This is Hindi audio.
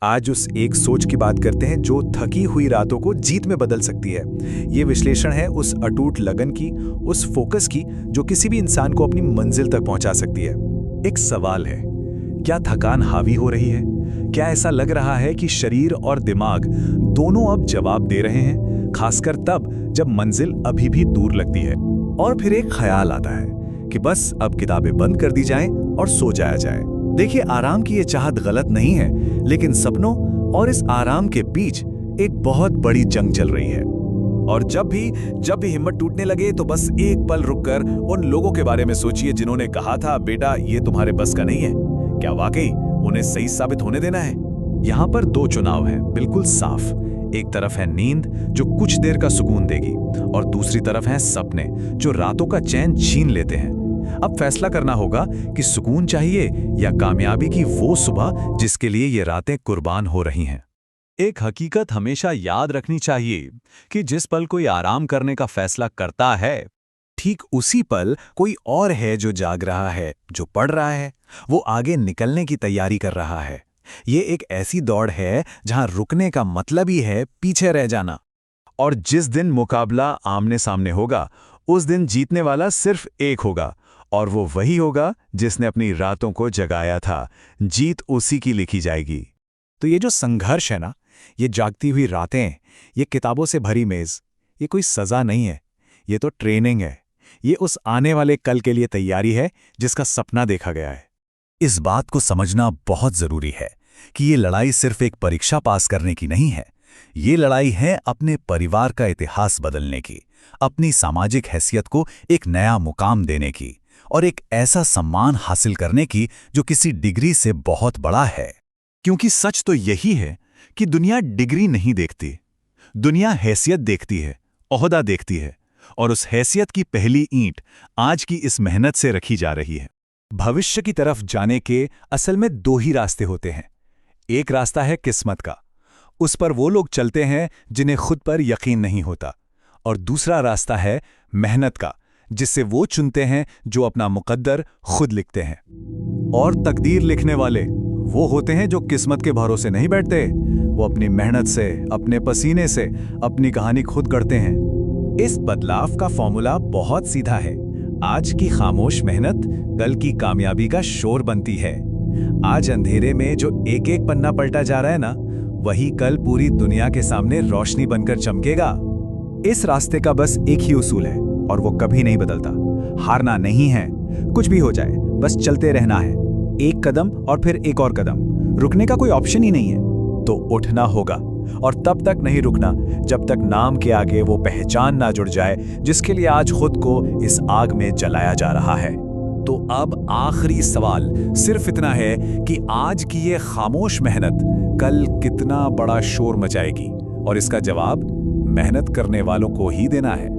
आज उस एक सोच की बात करते हैं जो थकी हुई रातों को जीत में बदल सकती है। ये विश्लेषण है उस अटूट लगन की, उस फोकस की जो किसी भी इंसान को अपनी मंजिल तक पहुंचा सकती है। एक सवाल है, क्या थकान हावी हो रही है? क्या ऐसा लग रहा है कि शरीर और दिमाग दोनों अब जवाब दे रहे हैं, खासकर तब जब मंजिल अभी भी दूर लगती है? और फिर एक ख्याल आता है कि बस अब किताबें बंद कर दी जाएं और सो जाया जाए। देखिए, आराम की ये चाहत गलत नहीं है, लेकिन सपनों और इस आराम के बीच एक बहुत बड़ी जंग चल रही है। और जब भी हिम्मत टूटने लगे तो बस एक पल रुककर उन लोगों के बारे में सोचिए जिन्होंने कहा था, बेटा ये तुम्हारे बस का नहीं है। क्या वाकई उन्हें सही साबित होने देना है? यहाँ पर दो चुनाव हैं, बिल्कुल साफ। एक तरफ है नींद जो कुछ देर का सुकून देगी, और दूसरी तरफ है सपने जो रातों का चैन छीन लेते हैं। अब फैसला करना होगा कि सुकून चाहिए या कामयाबी की वो सुबह जिसके लिए ये रातें कुर्बान हो रही हैं। एक हकीकत हमेशा याद रखनी चाहिए कि जिस पल कोई आराम करने का फैसला करता है, ठीक उसी पल कोई और है जो जाग रहा है, जो पढ़ रहा है, वो आगे निकलने की तैयारी कर रहा है। ये एक ऐसी दौड़ है जहां रुकने का मतलब ही है पीछे रह जाना। और जिस दिन मुकाबला आमने सामने होगा, उस दिन जीतने वाला सिर्फ एक होगा, और वो वही होगा जिसने अपनी रातों को जगाया था। जीत उसी की लिखी जाएगी। तो ये जो संघर्ष है ना, ये जागती हुई रातें, ये किताबों से भरी मेज, ये कोई सजा नहीं है, ये तो ट्रेनिंग है। ये उस आने वाले कल के लिए तैयारी है जिसका सपना देखा गया है। इस बात को समझना बहुत जरूरी है कि ये लड़ाई सिर्फ एक परीक्षा पास करने की नहीं है। ये लड़ाई है अपने परिवार का इतिहास बदलने की, अपनी सामाजिक हैसियत को एक नया मुकाम देने की, और एक ऐसा सम्मान हासिल करने की जो किसी डिग्री से बहुत बड़ा है। क्योंकि सच तो यही है कि दुनिया डिग्री नहीं देखती, दुनिया हैसियत देखती है, ओहदा देखती है, और उस हैसियत की पहली ईंट आज की इस मेहनत से रखी जा रही है। भविष्य की तरफ जाने के असल में दो ही रास्ते होते हैं। एक रास्ता है किस्मत का, उस पर वो लोग चलते हैं जिन्हें खुद पर यकीन नहीं होता, और दूसरा रास्ता है मेहनत का, जिससे वो चुनते हैं जो अपना मुकद्दर खुद लिखते हैं। और तकदीर लिखने वाले वो होते हैं जो किस्मत के भरोसे नहीं बैठते, वो अपनी मेहनत से, अपने पसीने से अपनी कहानी खुद गढ़ते हैं। इस बदलाव का फॉर्मूला बहुत सीधा है। आज की खामोश मेहनत कल की कामयाबी का शोर बनती है। आज अंधेरे में जो एक एक पन्ना पलटा जा रहा है ना, वही कल पूरी दुनिया के सामने रोशनी बनकर चमकेगा। इस रास्ते का बस एक ही उसूल है, और वो कभी नहीं बदलता। हारना नहीं है, कुछ भी हो जाए बस चलते रहना है। एक कदम और फिर एक और कदम, रुकने का कोई ऑप्शन ही नहीं है। तो उठना होगा, और तब तक नहीं रुकना जब तक नाम के आगे वो पहचान ना जुड़ जाए जिसके लिए आज खुद को इस आग में जलाया जा रहा है। तो अब आखिरी सवाल सिर्फ इतना है कि आज की ये खामोश मेहनत कल कितना बड़ा शोर मचाएगी, और इसका जवाब मेहनत करने वालों को ही देना है।